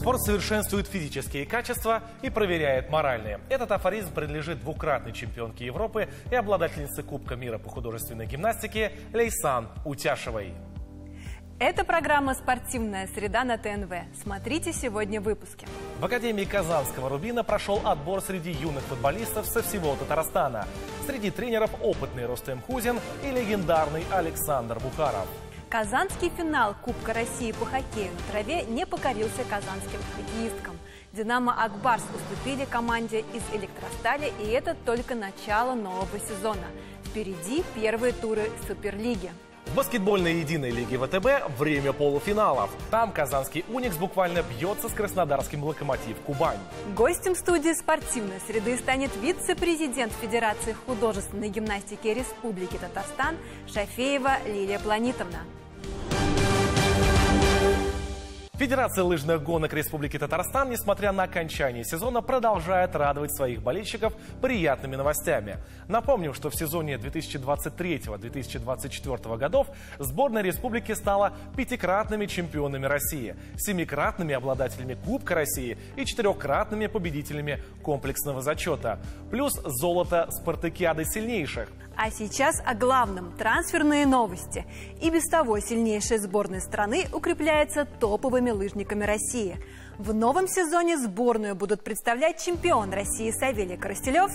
Спорт совершенствует физические качества и проверяет моральные. Этот афоризм принадлежит двукратной чемпионке Европы и обладательнице Кубка мира по художественной гимнастике Лейсан Утяшевой. Это программа «Спортивная среда» на ТНВ. Смотрите сегодня в выпуске. В Академии Казанского «Рубина» прошел отбор среди юных футболистов со всего Татарстана. Среди тренеров опытный Рустем Хузин и легендарный Александр Бухаров. Казанский финал Кубка России по хоккею на траве не покорился казанским хоккеисткам. «Динамо» Акбарс уступили команде из «Электростали», и это только начало нового сезона. Впереди первые туры Суперлиги. В баскетбольной единой лиге ВТБ время полуфиналов. Там казанский «Уникс» буквально бьется с краснодарским «Локомотив Кубань». Гостем студии «Спортивной среды» станет вице-президент Федерации художественной гимнастики Республики Татарстан Шафеева Лилия Планитовна. Федерация лыжных гонок Республики Татарстан, несмотря на окончание сезона, продолжает радовать своих болельщиков приятными новостями. Напомним, что в сезоне 2023-2024 годов сборная республики стала 5-кратными чемпионами России, 7-кратными обладателями Кубка России и 4-кратными победителями комплексного зачета. Плюс золото спартакиады сильнейших. А сейчас о главном – трансферные новости. И без того сильнейшая сборная страны укрепляется топовыми лыжниками России. В новом сезоне сборную будут представлять чемпион России Савелий Коростелев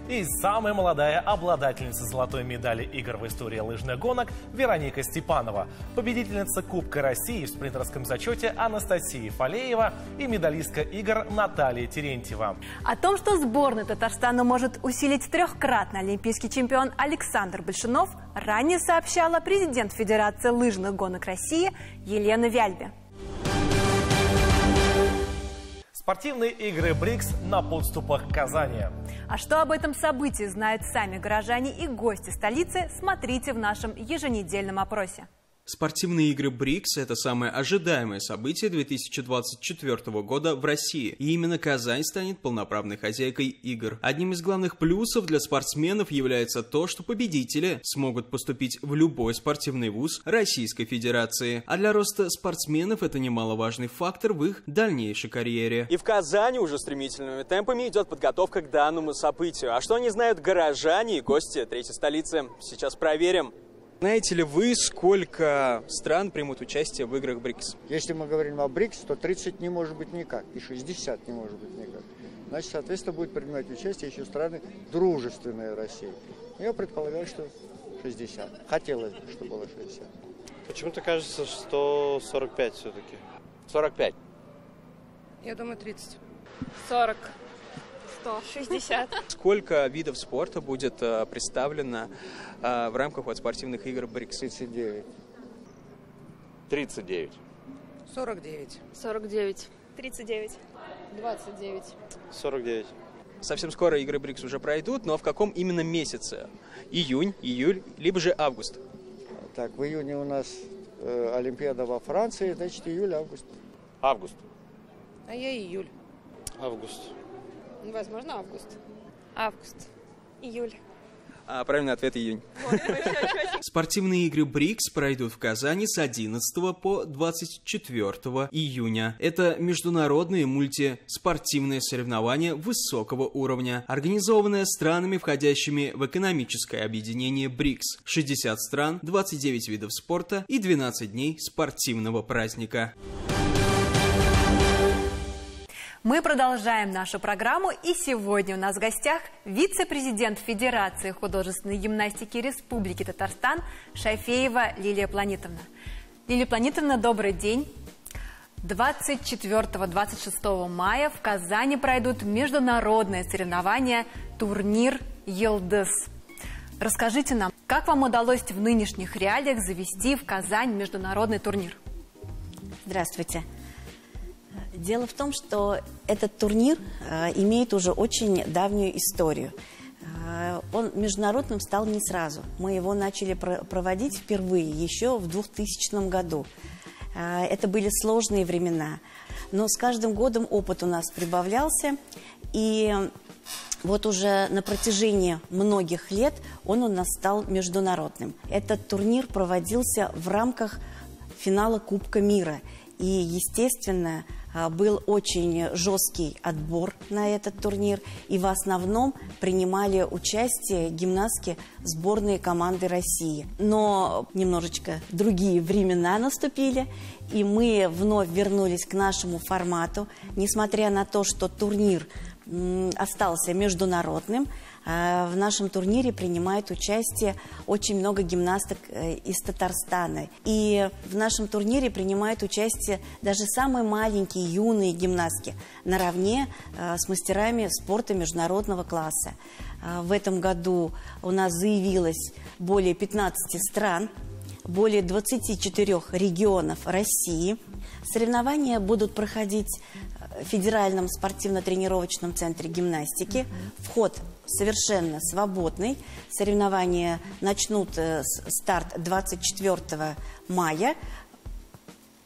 и самая молодая обладательница золотой медали игр в истории лыжных гонок Вероника Степанова, победительница Кубка России в спринтерском зачете Анастасия Фалеева и медалистка игр Наталья Терентьева. О том, что сборная Татарстана может усилить 3-кратный олимпийский чемпион Александр Большунов, ранее сообщала президент Федерации лыжных гонок России Елена Вяльбе. Спортивные игры БРИКС на подступах к Казани. А что об этом событии знают сами горожане и гости столицы, смотрите в нашем еженедельном опросе. Спортивные игры БРИКС – это самое ожидаемое событие 2024 года в России. И именно Казань станет полноправной хозяйкой игр. Одним из главных плюсов для спортсменов является то, что победители смогут поступить в любой спортивный вуз Российской Федерации. А для роста спортсменов это немаловажный фактор в их дальнейшей карьере. И в Казани уже стремительными темпами идет подготовка к данному событию. А что они знают горожане и гости третьей столицы? Сейчас проверим. Знаете ли вы, сколько стран примут участие в играх БРИКС? Если мы говорим о БРИКС, то 30 не может быть никак, и 60 не может быть никак. Значит, соответственно, будет принимать участие еще страны, дружественные России. Я предполагаю, что 60. Хотелось бы, чтобы было 60. Почему-то кажется, что 45 все-таки. 45. Я думаю, 30. 40. 100. 60. Сколько видов спорта будет представлено в рамках спортивных игр БРИКС? 39. 39. 49. 49. 39. 29. 49. Совсем скоро игры БРИКС уже пройдут, но в каком именно месяце? Июнь, июль, либо же август? Так, в июне у нас Олимпиада во Франции, значит, июль-август. Август. А я июль. Август. Возможно, август. Август. Июль. Правильный ответ – июнь. Спортивные игры БРИКС пройдут в Казани с 11 по 24 июня. Это международные мультиспортивные соревнования высокого уровня, организованные странами, входящими в экономическое объединение БРИКС. 60 стран, 29 видов спорта и 12 дней спортивного праздника. Мы продолжаем нашу программу, и сегодня у нас в гостях вице-президент Федерации художественной гимнастики Республики Татарстан Шафеева Лилия Планитовна. Лилия Планитовна, добрый день. 24-26 мая в Казани пройдут международные соревнования «Турнир Йылдыз». Расскажите нам, как вам удалось в нынешних реалиях завести в Казань международный турнир? Здравствуйте. Дело в том, что этот турнир имеет уже очень давнюю историю. Он международным стал не сразу. Мы его начали проводить впервые еще в 2000 году. Это были сложные времена. Но с каждым годом опыт у нас прибавлялся. И вот уже на протяжении многих лет он у нас стал международным. Этот турнир проводился в рамках финала Кубка мира. И, естественно, был очень жесткий отбор на этот турнир, и в основном принимали участие гимнастки сборной команды России. Но немножечко другие времена наступили, и мы вновь вернулись к нашему формату, несмотря на то, что турнир остался международным. В нашем турнире принимает участие очень много гимнасток из Татарстана. И в нашем турнире принимают участие даже самые маленькие, юные гимнастки, наравне с мастерами спорта международного класса. В этом году у нас заявилось более 15 стран, более 24 регионов России. Соревнования будут проходить в Федеральном спортивно-тренировочном центре гимнастики. Вход совершенно свободный. Соревнования начнут старт 24 мая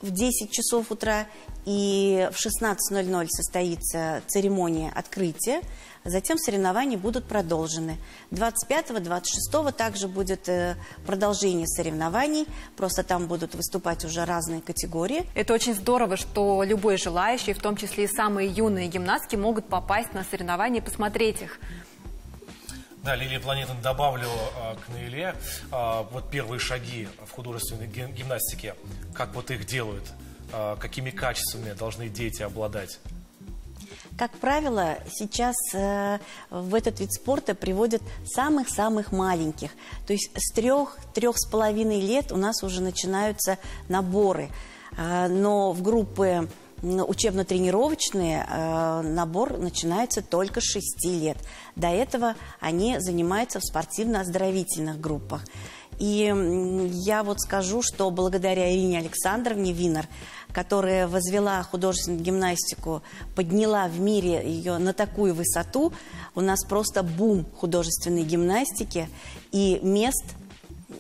в 10 часов утра. И в 16:00 состоится церемония открытия. Затем соревнования будут продолжены. 25-26 также будет продолжение соревнований. Просто там будут выступать уже разные категории. Это очень здорово, что любой желающий, в том числе и самые юные гимнастки, могут попасть на соревнования и посмотреть их. Да, Лилия Планетина, добавлю к Наиле вот первые шаги в художественной гимнастике. Как вот их делают? Какими качествами должны дети обладать? Как правило, сейчас в этот вид спорта приводят самых-самых маленьких. То есть с 3-3,5 лет у нас уже начинаются наборы. Но в группы учебно-тренировочные набор начинается только с 6 лет. До этого они занимаются в спортивно-оздоровительных группах. И я вот скажу, что благодаря Ирине Александровне Винер, которая возвела художественную гимнастику, подняла в мире ее на такую высоту, у нас просто бум художественной гимнастики, и мест,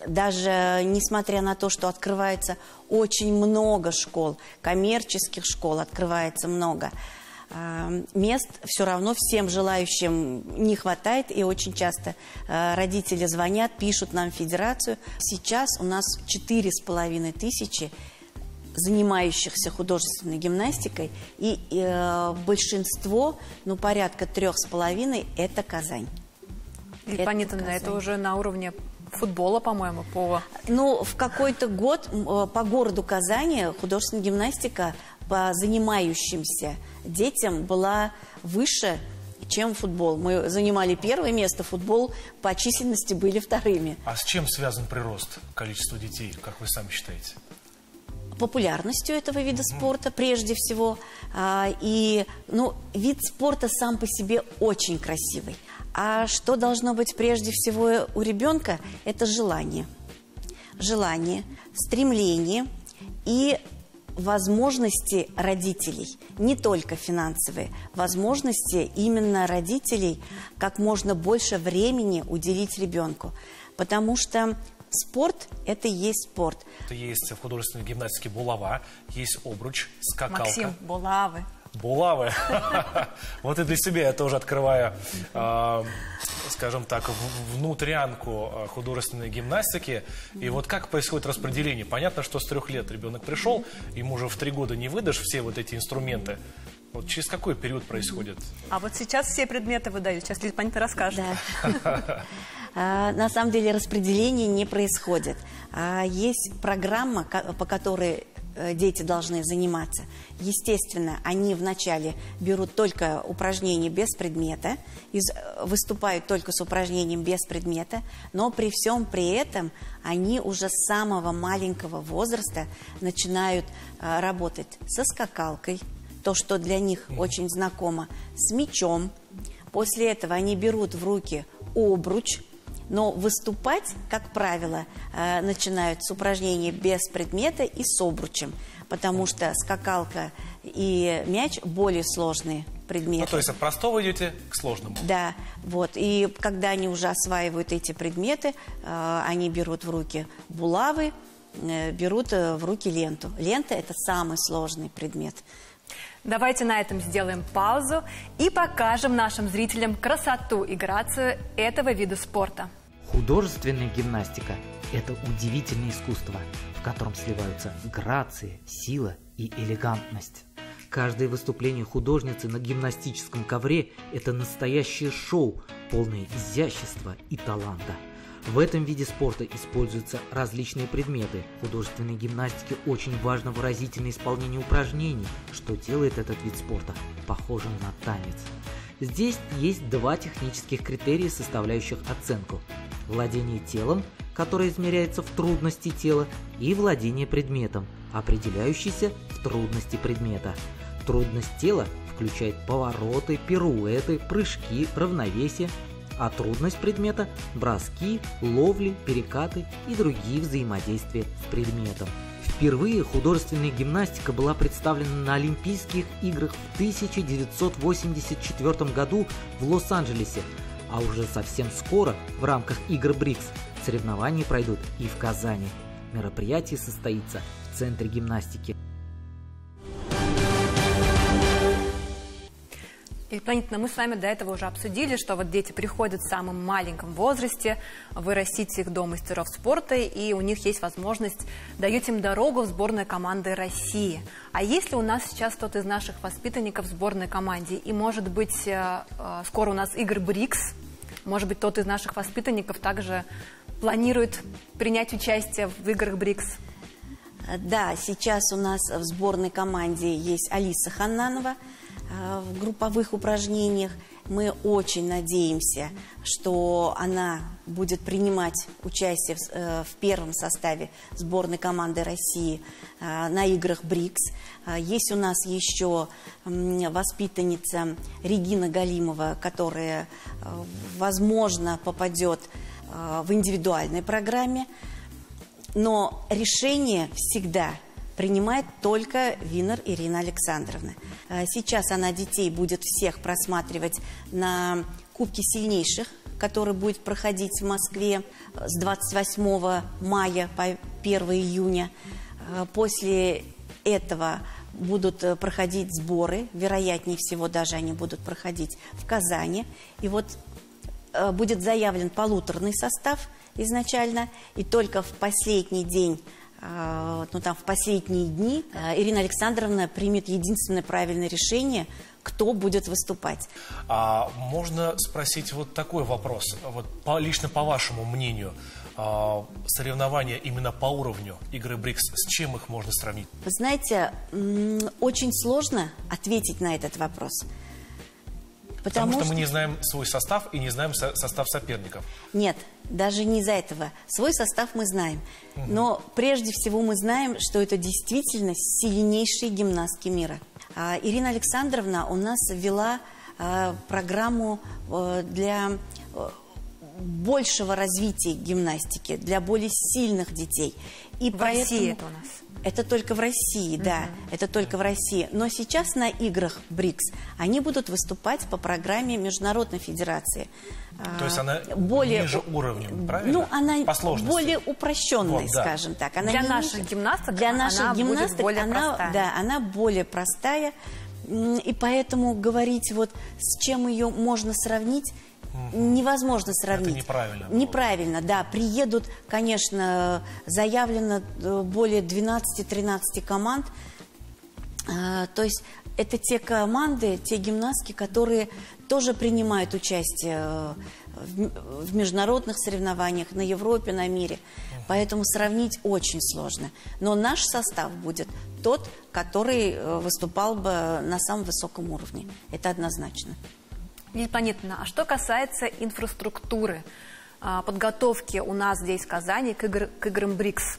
даже несмотря на то, что открывается очень много школ, коммерческих школ открывается много, мест все равно всем желающим не хватает, и очень часто родители звонят, пишут нам в федерацию. Сейчас у нас 4500 занимающихся художественной гимнастикой, и большинство, ну, порядка 3,5, это Казань. Лилия Планетина, это уже на уровне футбола, по-моему, Ну, в какой-то год по городу Казани художественная гимнастика по занимающимся детям была выше, чем футбол. Мы занимали первое место, футбол по численности были вторыми. А с чем связан прирост количества детей, как вы сами считаете? Популярностью этого вида спорта прежде всего. И, ну, вид спорта сам по себе очень красивый. А что должно быть прежде всего у ребенка? Это желание. Желание, стремление и возможности родителей, не только финансовые, возможности именно родителей как можно больше времени уделить ребенку. Потому что спорт – это и есть спорт. Это есть в художественной гимнастике булава, есть обруч, скакалка. Максим, булавы. Булавы. Вот и для себя я тоже открываю, скажем так, внутрянку художественной гимнастики. И вот как происходит распределение? Понятно, что с 3 лет ребенок пришел, ему уже в 3 года не выдашь все вот эти инструменты. Вот через какой период происходит? А вот сейчас все предметы выдают. Сейчас Лилия Планетина расскажет. Да. На самом деле распределение не происходит. Есть программа, по которой дети должны заниматься. Естественно, они вначале берут только упражнения без предмета, выступают только с упражнением без предмета, но при всем при этом они уже с самого маленького возраста начинают работать со скакалкой, то, что для них очень знакомо, с мячом. После этого они берут в руки обруч, но выступать, как правило, начинают с упражнений без предмета и с обручем, потому что скакалка и мяч более сложные предметы. Ну, то есть от простого идете к сложному. Да, вот. И когда они уже осваивают эти предметы, они берут в руки булавы, берут в руки ленту. Лента – это самый сложный предмет. Давайте на этом сделаем паузу и покажем нашим зрителям красоту и грацию этого вида спорта. Художественная гимнастика – это удивительное искусство, в котором сливаются грация, сила и элегантность. Каждое выступление художницы на гимнастическом ковре – это настоящее шоу, полное изящества и таланта. В этом виде спорта используются различные предметы. В художественной гимнастике очень важно выразительное исполнение упражнений, что делает этот вид спорта похожим на танец. Здесь есть два технических критерия, составляющих оценку. Владение телом, которое измеряется в трудности тела, и владение предметом, определяющийся в трудности предмета. Трудность тела включает повороты, пируэты, прыжки, равновесие, а трудность предмета – броски, ловли, перекаты и другие взаимодействия с предметом. Впервые художественная гимнастика была представлена на Олимпийских играх в 1984 году в Лос-Анджелесе, а уже совсем скоро в рамках игр БРИКС соревнования пройдут и в Казани. Мероприятие состоится в Центре гимнастики. Елена, мы с вами до этого уже обсудили, что вот дети приходят в самом маленьком возрасте, вы растите их до мастеров спорта, и у них есть возможность, даете им дорогу в сборную команды России. А если у нас сейчас кто-то из наших воспитанников в сборной команде, и, может быть, скоро у нас игры БРИКС, может быть, кто-то из наших воспитанников также планирует принять участие в играх БРИКС? Да, сейчас у нас в сборной команде есть Алиса Ханнанова в групповых упражнениях. Мы очень надеемся, что она будет принимать участие в первом составе сборной команды России на играх БРИКС. Есть у нас еще воспитанница Регина Галимова, которая, возможно, попадет в индивидуальной программе. Но решение всегда принимает только Винер Ирина Александровна. Сейчас она детей будет всех просматривать на Кубке сильнейших, который будет проходить в Москве с 28 мая по 1 июня. После этого будут проходить сборы, вероятнее всего даже они будут проходить в Казани. И вот будет заявлен полуторный состав изначально, и только в последний день, в последние дни Ирина Александровна примет единственное правильное решение, кто будет выступать. А можно спросить вот такой вопрос, вот лично по вашему мнению, соревнования именно по уровню игры БРИКС, с чем их можно сравнить? Вы знаете, очень сложно ответить на этот вопрос. Потому что мы не знаем свой состав и не знаем состав соперников. Нет, даже не из-за этого. Свой состав мы знаем. Но прежде всего мы знаем, что это действительно сильнейшие гимнастки мира. Ирина Александровна у нас ввела программу для большего развития гимнастики, для более сильных детей. И в России это у нас? Это только в России, да, это только в России. Но сейчас на играх БРИКС они будут выступать по программе Международной Федерации. То есть она ниже уровнем, правильно? Ну, она по сложности. Более упрощенной, вот, да. Скажем так. Она для наших гимнасток она будет более простая. Да, она более простая. И поэтому говорить, вот с чем ее можно сравнить, невозможно сравнить. Это неправильно. Неправильно, да. Приедут, конечно, заявлено более 12-13 команд. То есть это те команды, те гимнастки, которые тоже принимают участие в международных соревнованиях на Европе, на мире. Поэтому сравнить очень сложно. Но наш состав будет тот, который выступал бы на самом высоком уровне. Это однозначно. Понятно. А что касается инфраструктуры, подготовки у нас здесь в Казани к играм БРИКС,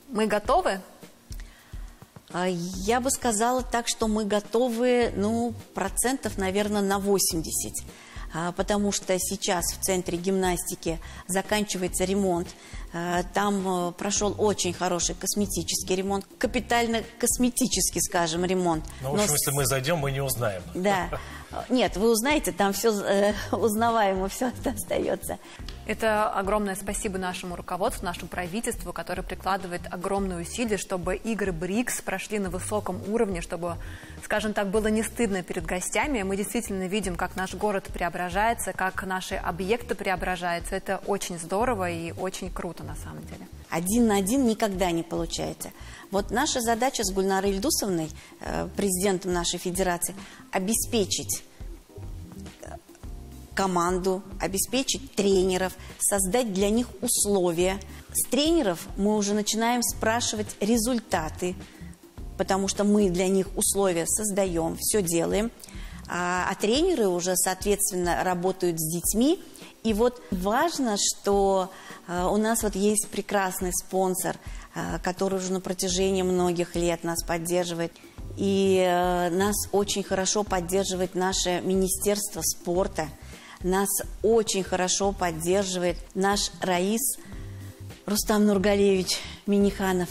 мы готовы? Я бы сказала так, что мы готовы, процентов, наверное, на 80%. Потому что сейчас в Центре гимнастики заканчивается ремонт. Там прошел очень хороший косметический ремонт, капитально-косметический, скажем, ремонт. Ну, в общем, если мы зайдем, мы не узнаем. Да. Нет, вы узнаете, там все узнаваемо, все это остается. Это огромное спасибо нашему руководству, нашему правительству, которое прикладывает огромные усилия, чтобы игры БРИКС прошли на высоком уровне, чтобы, скажем так, было не стыдно перед гостями. Мы действительно видим, как наш город преображается, как наши объекты преображаются. Это очень здорово и очень круто на самом деле. 1 на 1 никогда не получается. Вот наша задача с Гульнарой Ильдусовной, президентом нашей федерации, обеспечить команду, обеспечить тренеров, создать для них условия. С тренеров мы уже начинаем спрашивать результаты, потому что мы для них условия создаем, все делаем. А тренеры уже, соответственно, работают с детьми. И вот важно, что у нас вот есть прекрасный спонсор, который уже на протяжении многих лет нас поддерживает. И нас очень хорошо поддерживает наше Министерство спорта. Нас очень хорошо поддерживает наш раис Рустам Нургалевич Миниханов.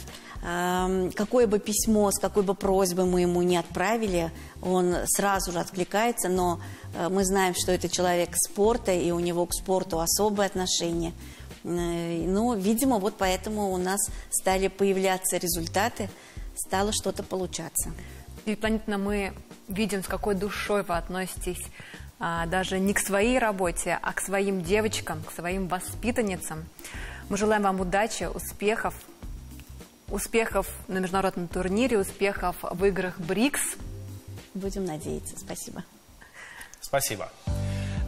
Какое бы письмо, с какой бы просьбой мы ему не отправили, он сразу же откликается, но мы знаем, что это человек спорта, и у него к спорту особое отношение. Ну, видимо, вот поэтому у нас стали появляться результаты, стало что-то получаться. Светлана, мы видим, с какой душой вы относитесь даже не к своей работе, а к своим девочкам, к своим воспитанницам. Мы желаем вам удачи, успехов на международном турнире, успехов в играх БРИКС. Будем надеяться. Спасибо. Спасибо.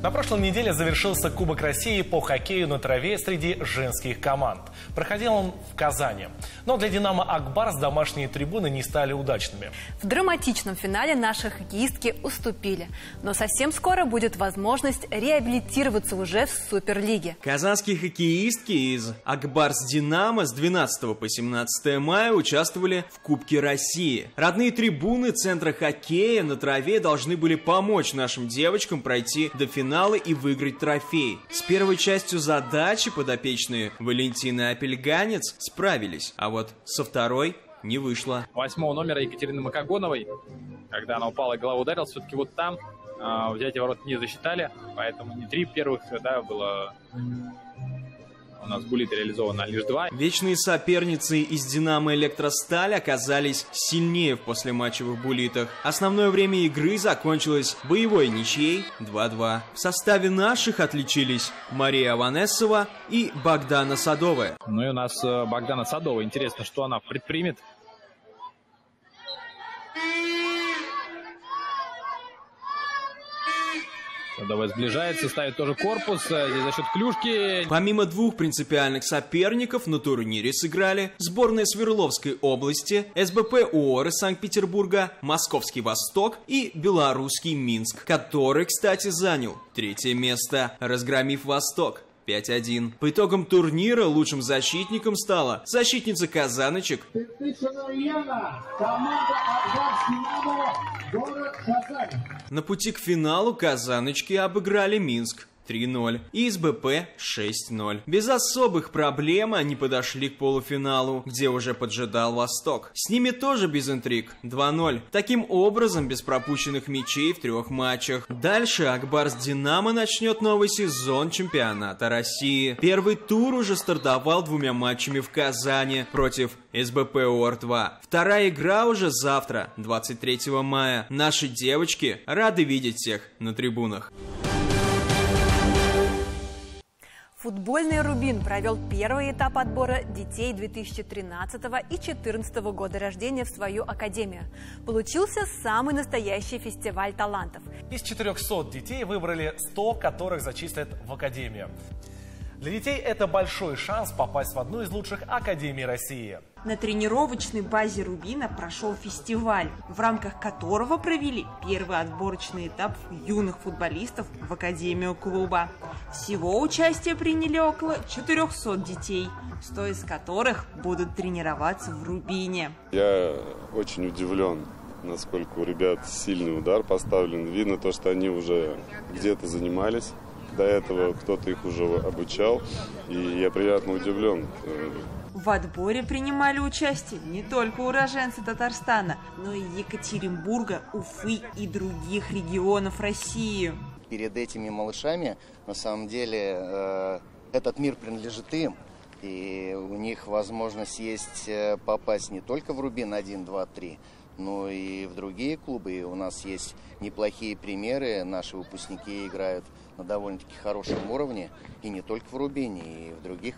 На прошлой неделе завершился Кубок России по хоккею на траве среди женских команд. Проходил он в Казани. Но для «Динамо Ак-Барс» домашние трибуны не стали удачными. В драматичном финале наши хоккеистки уступили. Но совсем скоро будет возможность реабилитироваться уже в Суперлиге. Казанские хоккеистки из Ак-Барс «Динамо» с 12 по 17 мая участвовали в Кубке России. Родные трибуны Центра хоккея на траве должны были помочь нашим девочкам пройти до финала и выиграть трофей. С первой частью задачи подопечные Валентины Апельганец справились, а вот со второй не вышло. 8-го номера Екатерины Макогоновой, когда она упала и голова ударилась, все-таки вот там взятие ворот не засчитали, поэтому не 3 первых, да, было... У нас буллит реализовано лишь 2. Вечные соперницы из «Динамо Электросталь» оказались сильнее в послематчевых буллитах. Основное время игры закончилось боевой ничьей 2-2. В составе наших отличились Мария Аванесова и Богдана Садовая. Ну и у нас Богдана Садовая. Интересно, что она предпримет. Садовая сближается, ставит тоже корпус здесь за счет клюшки. Помимо 2 принципиальных соперников на турнире сыграли сборная Свердловской области, СБП УОР из Санкт-Петербурга, Московский Восток и белорусский Минск, который, кстати, занял 3-е место, разгромив Восток 5-1. По итогам турнира лучшим защитником стала защитница казаночек. На пути к финалу казаночки обыграли Минск 3-0 и СБП 6-0. Без особых проблем они подошли к полуфиналу, где уже поджидал Восток. С ними тоже без интриг 2-0. Таким образом, без пропущенных мячей в 3 матчах. Дальше Ак-Барс «Динамо» начнет новый сезон чемпионата России. Первый тур уже стартовал 2 матчами в Казани против СБП УОР-2. Вторая игра уже завтра, 23 мая. Наши девочки рады видеть всех на трибунах. Футбольный «Рубин» провел первый этап отбора детей 2013 и 2014 года рождения в свою академию. Получился самый настоящий фестиваль талантов. Из 400 детей выбрали 100, которых зачислят в академию. Для детей это большой шанс попасть в одну из лучших академий России. На тренировочной базе «Рубина» прошел фестиваль, в рамках которого провели первый отборочный этап юных футболистов в академию клуба. Всего участие приняли около 400 детей, 100 из которых будут тренироваться в «Рубине». Я очень удивлен, насколько у ребят сильный удар поставлен. Видно то, что они уже где-то занимались. До этого кто-то их уже обучал, и я приятно удивлен. В отборе принимали участие не только уроженцы Татарстана, но и Екатеринбурга, Уфы и других регионов России. Перед этими малышами, на самом деле, этот мир принадлежит им, и у них возможность есть попасть не только в «Рубин» 1, 2, 3, но и в другие клубы. И у нас есть неплохие примеры. Наши выпускники играют на довольно-таки хорошем уровне. И не только в Рубине, и в других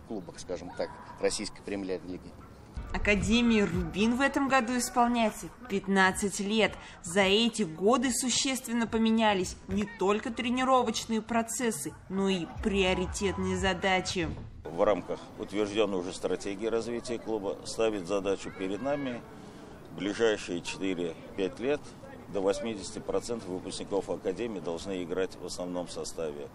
клубах, скажем так, российской премьер-лиги. Академии «Рубин» в этом году исполняется 15 лет. За эти годы существенно поменялись не только тренировочные процессы, но и приоритетные задачи. В рамках утвержденной уже стратегии развития клуба ставит задачу перед нами в ближайшие 4-5 лет до 80% выпускников Академии должны играть в основном составе.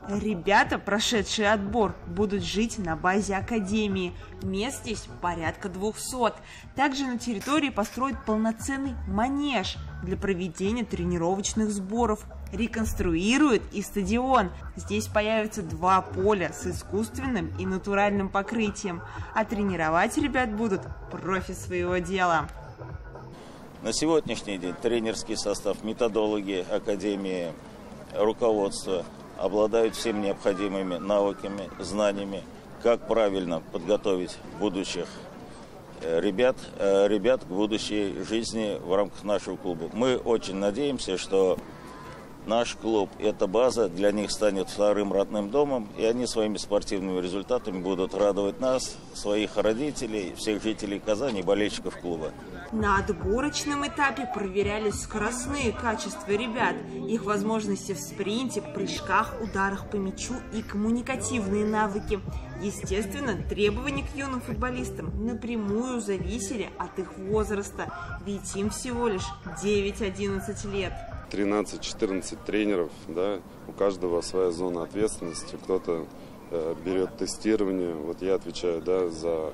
Ребята, прошедшие отбор, будут жить на базе Академии. Мест здесь порядка 200. Также на территории построят полноценный манеж для проведения тренировочных сборов. Реконструируют и стадион. Здесь появятся 2 поля с искусственным и натуральным покрытием. А тренировать ребят будут профи своего дела. На сегодняшний день тренерский состав, методологи Академии, руководство обладают всеми необходимыми навыками, знаниями, как правильно подготовить будущих ребят к будущей жизни в рамках нашего клуба. Мы очень надеемся, что наш клуб, эта база для них станет вторым родным домом, и они своими спортивными результатами будут радовать нас, своих родителей, всех жителей Казани и болельщиков клуба. На отборочном этапе проверялись скоростные качества ребят, их возможности в спринте, прыжках, ударах по мячу и коммуникативные навыки. Естественно, требования к юным футболистам напрямую зависели от их возраста, ведь им всего лишь 9-11 лет. 13-14 тренеров, да, у каждого своя зона ответственности, кто-то берет тестирование, вот я отвечаю, да, за,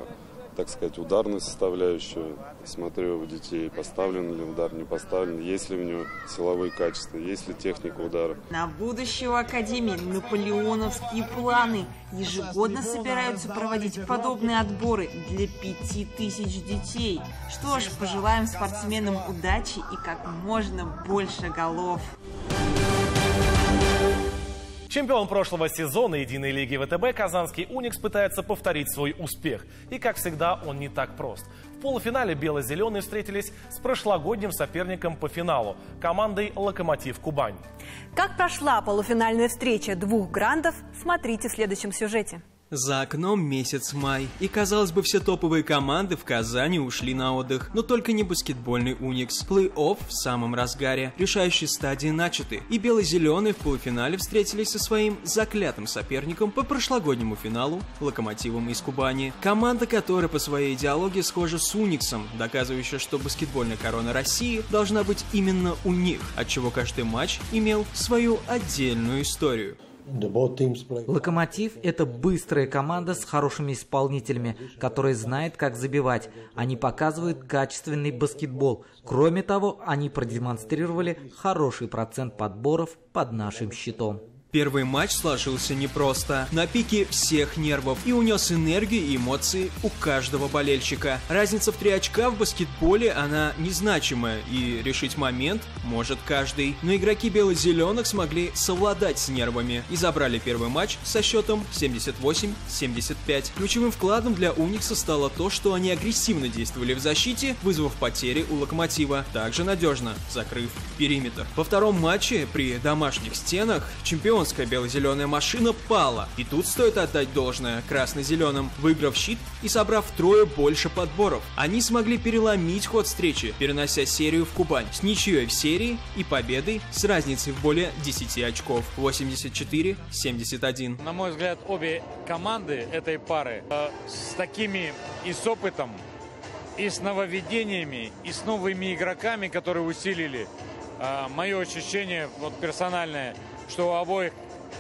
так сказать, ударную составляющую, смотрю у детей, поставлен ли удар, не поставлен, есть ли у него силовые качества, есть ли техника удара. На будущее у Академии наполеоновские планы. Ежегодно собираются проводить подобные отборы для 5000 детей. Что ж, пожелаем спортсменам удачи и как можно больше голов. Чемпион прошлого сезона Единой лиги ВТБ казанский «Уникс» пытается повторить свой успех. И, как всегда, он не так прост. В полуфинале бело-зеленые встретились с прошлогодним соперником по финалу – командой «Локомотив Кубань». Как прошла полуфинальная встреча 2 грандов, смотрите в следующем сюжете. За окном месяц май, и, казалось бы, все топовые команды в Казани ушли на отдых, но только не баскетбольный «Уникс». Плей-офф в самом разгаре, решающие стадии начаты, и бело-зеленые в полуфинале встретились со своим заклятым соперником по прошлогоднему финалу – «Локомотивом» из Кубани. Команда, которая по своей идеологии схожа с «Униксом», доказывающая, что баскетбольная корона России должна быть именно у них, отчего каждый матч имел свою отдельную историю. Локомотив – это быстрая команда с хорошими исполнителями, которые знают, как забивать. Они показывают качественный баскетбол. Кроме того, они продемонстрировали хороший процент подборов под нашим щитом. Первый матч сложился непросто, на пике всех нервов, и унес энергию и эмоции у каждого болельщика. Разница в 3 очка в баскетболе, она незначимая, и решить момент может каждый. Но игроки бело-зеленых смогли совладать с нервами и забрали первый матч со счетом 78-75. Ключевым вкладом для «Уникса» стало то, что они агрессивно действовали в защите, вызвав потери у «Локомотива», также надежно закрыв периметр. Во втором матче при домашних стенах чемпионская бело-зеленая машина пала. И тут стоит отдать должное красно-зеленым, выиграв щит и собрав втрое больше подборов. Они смогли переломить ход встречи, перенося серию в Кубань с ничьей в серии и победой с разницей в более 10 очков. 84-71. На мой взгляд, обе команды этой пары с такими и с опытом, и с нововведениями, и с новыми игроками, которые усилили. Мое ощущение вот персональное, что у обоих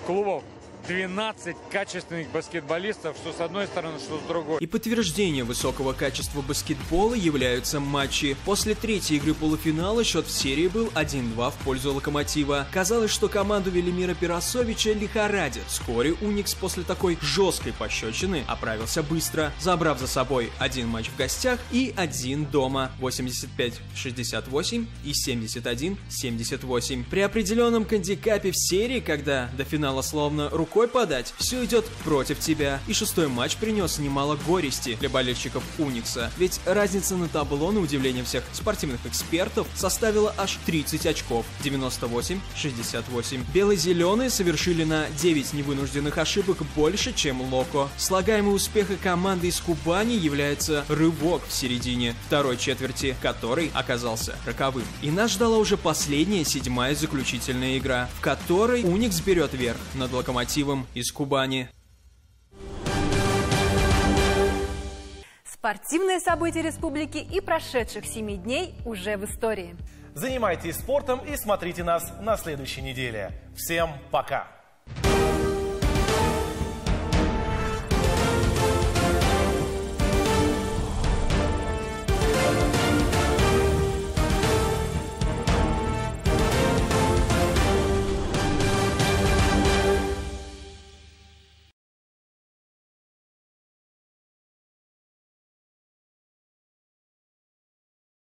клубов 12 качественных баскетболистов, что с одной стороны, что с другой. И подтверждение высокого качества баскетбола являются матчи. После 3-й игры полуфинала счет в серии был 1-2 в пользу «Локомотива». Казалось, что команду Велимира Пирасовича лихорадит. Вскоре «Уникс» после такой жесткой пощечины оправился быстро, забрав за собой 1 матч в гостях и 1 дома. 85-68 и 71-78. При определенном гандикапе в серии, когда до финала словно рукой рукой подать. Все идет против тебя. И шестой матч принес немало горести для болельщиков Уникса. Ведь разница на табло, на удивление всех спортивных экспертов, составила аж 30 очков. 98-68. Бело-зеленые совершили на 9 невынужденных ошибок больше, чем Локо. Слагаемый успеха команды из Кубани является рывок в середине второй четверти, который оказался роковым. И нас ждала уже последняя, седьмая заключительная игра, в которой Уникс берет верх над Локомотивом из Кубани. Спортивные события республики и прошедших 7 дней уже в истории. Занимайтесь спортом и смотрите нас на следующей неделе. Всем пока!